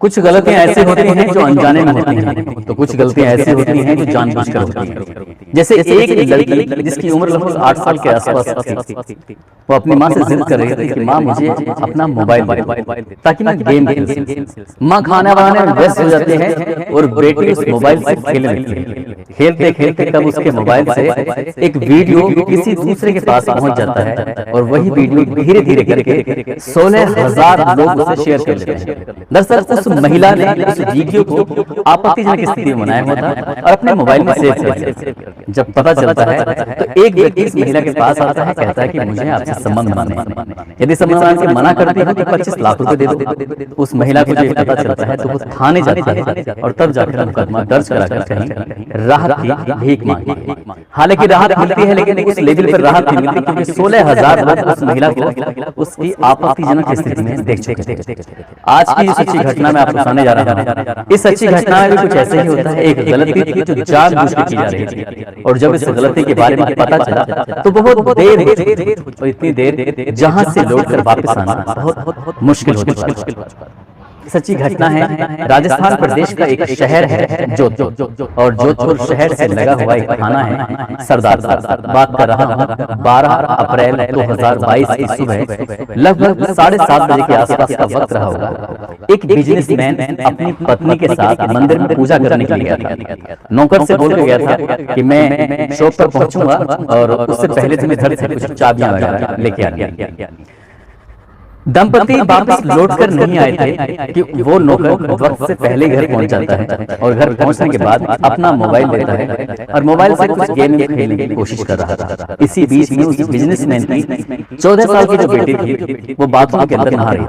कुछ गलतियां ऐसी होती हैं जो अनजाने में होती हैं, तो कुछ गलतियां ऐसी होती हैं जो जानबूझकर होती हैं। जैसे एक लड़की जिसकी उम्र लगभग 8 साल के आसपास थी, वो अपनी माँ से जिद कर रही थी कि माँ मुझे अपना मोबाइल दे ताकि मैं गेम खेल सकूं। माँ खाना बनाने में व्यस्त हो जाते हैं और बेटी उस मोबाइल से खेलने लगती है। खेलते खेलते कब उसके मोबाइल से एक वीडियो किसी दूसरे के पास पहुंच जाता है और वही वीडियो धीरे धीरे करके 16,000 लोग उसे शेयर कर लेते हैं। दरअसल उस महिला ने उस वीडियो को आपत्तिजनक स्थिति में बनाया हुआ था और अपने मोबाइल में सेव कर लिया। जब पता चलता है तो एक व्यक्ति इस महिला के पास आता है, कहता है कि मुझे आपसे संबंध बनाना है। यदि संबंध बनाने से मना करती है तो 25 लाख रुपए दे दो। उस महिला को जब पता चलता है तो वो थाने जाती है और तब जाकर मुकदमा दर्ज कराकर कहीं राहत की भीख मांगी। हालांकि राहत मिलती है लेकिन उस लेवल पर राहत नहीं मिलती क्योंकि 16,000 लोग उस महिला को उसकी आपत्तिजनक स्थिति में देख चुके थे। आज की इस अच्छी घटना में आपको सुनाने जा रहा हूं। इस अच्छी घटना में भी कुछ ऐसे ही होता है। एक गलती थी जो जानबूझकर की जा रही थी और जब इस गलती के बारे में पता चला तो बहुत देर हो चुकी थी और इतनी देर जहां से लौटकर वापस आना बहुत मुश्किल हो चुका है। सच्ची घटना है। राजस्थान प्रदेश का एक शहर है जोधपुर और जोधपुर शहर से लगा हुआ एक थाना है सरदार। बात कर रहा हूँ 12 अप्रैल 2022 की सुबह लगभग 7:30 बजे के आसपास का वक्त रहा होगा। एक बिजनेसमैन अपनी पत्नी के साथ मंदिर में पूजा करने के लिए गया था। नौकर से बोल के गया था कि मैं शॉप पर पहुंचूंगा और उससे पहले तुम्हें घर से कुछ चाबियां वगैरह लेके आनी। दंपति वापस लौटकर नहीं आए थे कि वो नौकर वक्त से पहले घर पहुंच जाता है और घर पहुंचने के बाद अपना मोबाइल लेता है और मोबाइल से कुछ गेम खेलने की कोशिश कर रहा था। इसी बीच में उस बिजनेसमैन की 14 साल की जो बेटी थी वो बाथरूम के अंदर नहा रही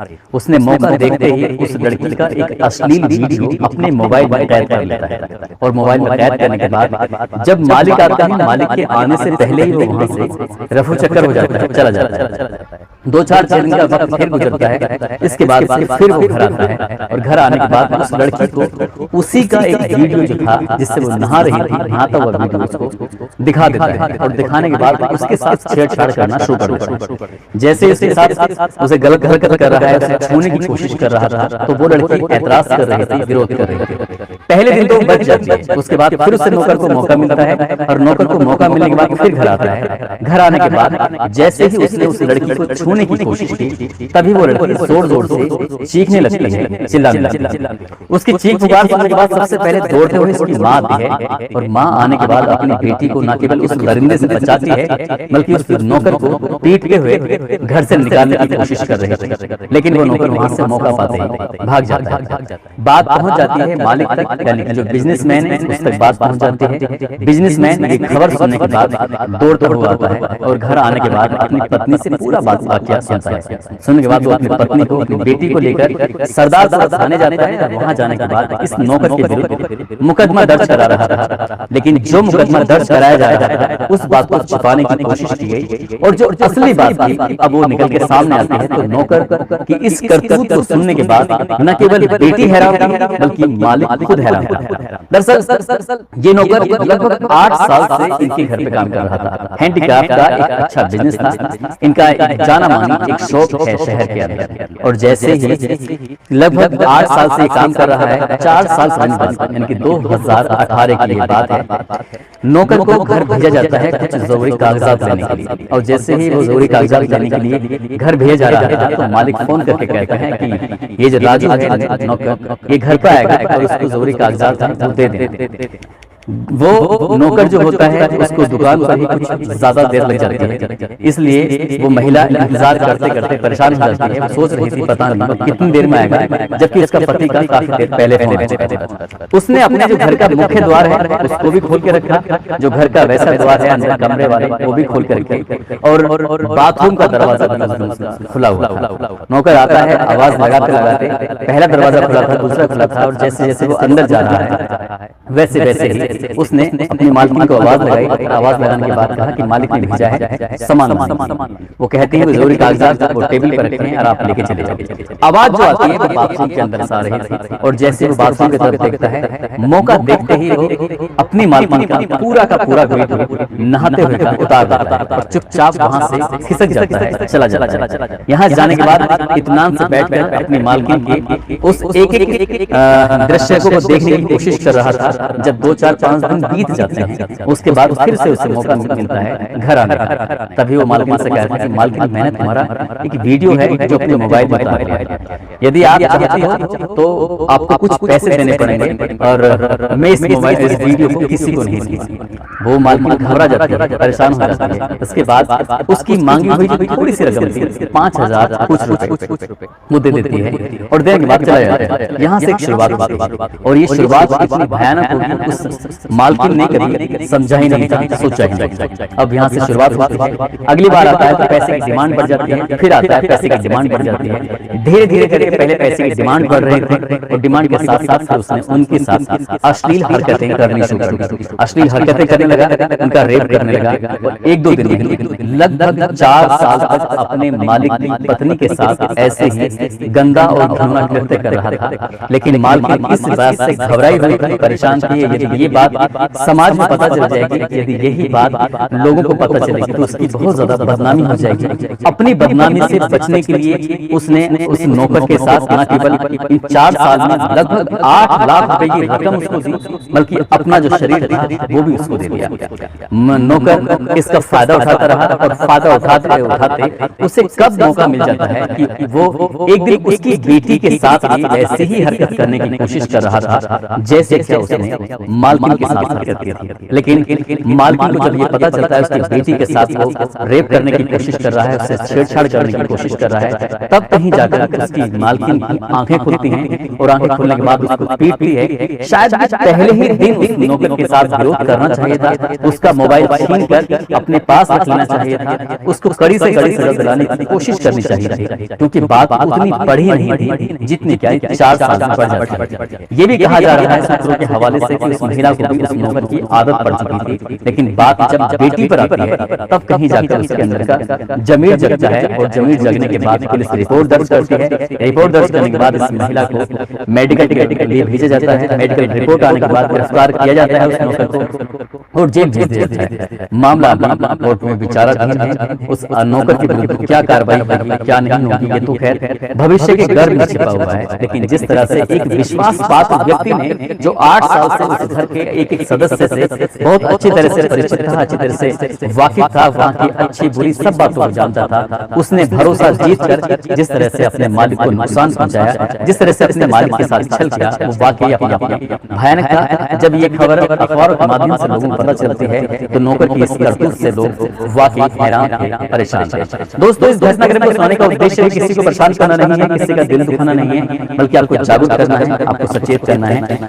थी। उसने मौका देखते ही उस लड़की का एक अश्लील वीडियो अपने मोबाइल में कैद कर लेता है और मोबाइल में कैद करने के बाद जब मालिक आता है, मालिक के आने से पहले ही वो वहां से रफू चक्कर हो जाता है, चला जाता है। 2-4 दिन का वक्त फिर गुजरता है। इसके बाद से फिर वो घर आता है और घर आने के बाद उस लड़की को उसी का एक वीडियो जो था जिससे वो नहा रही थी, नहाता हुआ वीडियो उसको दिखा देता है और दिखाने के बाद उसके साथ छेड़छाड़ करना शुरू कर देता है। जैसे उसके साथ उसे गलत हरकत कर रहा है, उसे छूने की कोशिश कर रहा था तो वो लड़की ऐतराज कर रही थी, विरोध कर रही थी। पहले दिन तो बच जाती है, उसके बाद फिर उसे नौकर को मौका मिलता है और नौकर को मौका मिलने के बाद फिर घर आता है। घर आने के बाद जैसे ही उसने उस लड़की को छूने की कोशिश की तभी वो लड़की जोर जोर से चीखने लगती है, चिल्लाने लगती है। उसकी चीख पुकार सुनने के बाद सबसे पहले दौड़ते हुए उसकी माँ आती है और माँ आने के बाद अपनी बेटी को न केवल उस दरिंदे से बचाती है बल्कि उस नौकर को पीटते हुए घर से निकालने की कोशिश कर रही है। लेकिन वो नौकर वहां से मौका पाते ही भाग जाता है। बात पहुंच जाती है मालिक तक, यानी जो बिजनेसमैन है उस तक बात पहुंच जाती है। बिजनेसमैन ये खबर सुनने के बाद दौड़ता हुआ आता है और घर आने के बाद अपनी पत्नी से पूरा बात वाकया सुनता है। सुनने के बाद वो अपनी पत्नी को, अपनी बेटी को लेकर सरदार थाने जाता है। वहां जाने के बाद इस नौकर के विरुद्ध मुकदमा दर्ज करा रहा था, लेकिन जो मुकदमा दर्ज कराया जा रहा है उस बात को छिपाने की कोशिश की गई और जो असली बात थी अब वो निकल के सामने आती है। तो नौकर की इस करतूत को सुनने के बाद न केवल बेटी हैरान थी बल्कि मालिक खुद हैरान था। दरअसल ये नौकर लगभग 8 साल से इनके घर पे काम कर रहा था। हैंडीक्राफ्ट का एक अच्छा बिजनेस था। इनका एक जाना माना एक शॉप है शहर के अंदर और जैसे ही लगभग 8 साल से काम कर रहा है, 4 साल से यानी कि 2018 की ये बात है, नौकर को घर भेजा जाता है कुछ जरूरी कागजात लेने के लिए और जैसे ही वो जरूरी कागजात लेने के लिए घर भेजा जा रहा है तो मालिक फोन करके कहता है कि ये जो राजू है नौकर, ये घर पर आएगा और उसको जरूरी कागजात वो दे दे। वो नौकर जो होता है उसको दुकान पर ही कुछ ज्यादा देर लग जाती है, इसलिए वो महिला इंतजार करते करते परेशान हो जाती है। सोच रही थी पता नहीं कितनी देर में आएगा, जबकि उसका पति का काफी देर पहले फोन आ चुका था। उसने अपने जो घर का मुख्य द्वार है उसको भी खोल के रखा, जो घर का वैसा द्वार है अंदर कमरे वाले वो भी खोल के रखे और बाथरूम का दरवाजा खुला हुआ। नौकर आता है, आवाज लगाते लगाते पहला दरवाजा खुला था, दूसरा खुला था और जैसे जैसे वो अंदर जा रहा है वैसे वैसे ही उसने अपनी मालकिन को आवाज लगाई और आवाज लगाने के बाद कहा कि मालिक ने भेजा है सामान। वो कहते हैं जरूरी कागजात वो टेबल पर रखे हैं और आप लेके चले जाओ। आवाज जो आती है वो बाथरूम के अंदर से आ रही थी और जैसे वो बाथरूम की तरफ देखता है, मौका देखते ही वो अपनी मालकिन का पूरा वीडियो नहाते हुए का उतार देता है और चुपचाप वहां से खिसक जाता है, चला जाता है। यहाँ जाने के बाद इत्मीनान से बैठकर अपनी मालकिन की उस एक दृश्य को देखने की कोशिश कर रहा था। जब 2-4-5 दिन बीत जाते हैं उसके बाद फिर से उसे मौका मिलता है घर आने का। तभी वो मालकिन से कहता है कि मालकिन मैंने तुम्हारा एक वीडियो है जो अपने मोबाइल में उतार लिया है, यदि आप चाहते हो तो आपको कुछ पैसे देने पड़ेंगे और मैं इस मोबाइल इस वीडियो को किसी को नहीं दूंगा। वो मालकिन घबरा जाती है, परेशान हो जाती है। उसके बाद उसकी मांगी हुई जो थोड़ी सी रकम थी 5,000 कुछ रुपए वो दे देती है और देने के बाद चला जाता है। यहाँ से एक शुरुआत होती है और ये शुरुआत इतनी भयानक होगी उस मालकिन ने कभी समझा ही नहीं था, सोचा ही नहीं। अब यहाँ से शुरुआत होती है, अगली बार आता है तो पैसे की डिमांड बढ़ जाती है, फिर आता है पैसे की डिमांड बढ़ जाती है। धीरे धीरे करके पहले पैसे की डिमांड बढ़ रही थी और डिमांड के साथ साथ फिर उसने उनके साथ अश्लील हरकतें करनी शुरू की। अश्लील हरकतें करने लगा, उनका रेप करने लगा। 1-2 दिन लगभग 4 साल तक अपने मालिक की पत्नी के साथ ऐसे ही गंदा और घृणा कृत्य कर रहा था। लेकिन मालकिन इस बात से घबराई हुई थी, परेशान थी। यदि ये बात समाज में पता चल जाएगी, यदि यही बात लोगों को पता चलेगी तो उसकी बहुत ज्यादा बदनामी हो जाएगी। अपनी बदनामी से बचने के लिए उसने उस नौकर के साथ न केवल इन 4 साल में लगभग 8 लाख रुपए की रकम उसको दी, बल्कि अपना जो शरीर था वो भी उसको दे दिया। नौकर इसका फायदा उठाता रहा और फायदा उठाते उसे कब मौका मिल जाता है कि वो एक दिन उसकी बेटी के साथ भी ऐसे ही हरकत करने की कोशिश कर रहा था जैसे क्या उसने मालकिन के साथ हरकत की थी। लेकिन मालकिन को जब ये पता चलता है उसकी बेटी के साथ वो रेप करने की कोशिश कर रहा है, उससे छेड़छाड़ करने की कोशिश कर रहा है, तब कहीं जाकर उसकी मालकिन की आंखें खुलती हैं और आंखें खुलने के बाद उसको पीटती है। शायद पहले ही दिन उस नौकर के साथ विरोध करना चाहिए था, उसका मोबाइल छीन कर अपने पास रख लेना चाहिए था, उसको कड़ी से कड़ी सजा दिलाने की कोशिश करनी चाहिए थी, क्योंकि बात उतनी बड़ी नहीं थी जितनी क्या 4 साल में बढ़ जाती है। ये भी कहा जा रहा है सूत्रों के हवाले से कि उस महिला को भी उस नौकर की आदत पड़ चुकी थी। लेकिन बात जब बेटी पर आती है तब कहीं जाकर उसके अंदर का जमीर जगता है और जमीर जगने के बाद पुलिस रिपोर्ट दर्ज करती है। रिपोर्ट दर्ज करने के बाद इस महिला को मेडिकल टेस्ट के लिए भेजा जाता है। मेडिकल रिपोर्ट आने के बाद गिरफ्तार किया जाता है उस नौकर को और जेल भेज दिया जाता है। मामला कोर्ट में विचाराधीन है। उस नौकर के विरुद्ध क्या कार्रवाई होगी क्या नहीं होगी ये तो खैर भविष्य के गर्भ में छिपा हुआ है। लेकिन जिस तरह से एक विश्वासपात्र व्यक्ति ने जो 8 साल से उस घर के एक सदस्य से बहुत अच्छी तरह से परिचित था, अच्छी तरह से वाकिफ था, वहाँ की अच्छी बुरी सब बातों को जानता था, उसने भरोसा जीत कर जिस तरह से अपने मालिक को नुकसान पहुंचाया, जिस तरह से अपने मालिक के साथ छल किया, वो वाकई अपना भयानक था। जब ये खबर अखबारों के माध्यम से लोगों को पता चलती है तो नौकर की इस करतूत से लोग वाकई हैरान थे, परेशान थे। दोस्तों, इस घटनाक्रम को सुनाने का उद्देश्य किसी को परेशान करना नहीं है, किसी का दिल दुखाना नहीं है, बल्कि आपको जागरूक करना है, आपको सचेत करना है।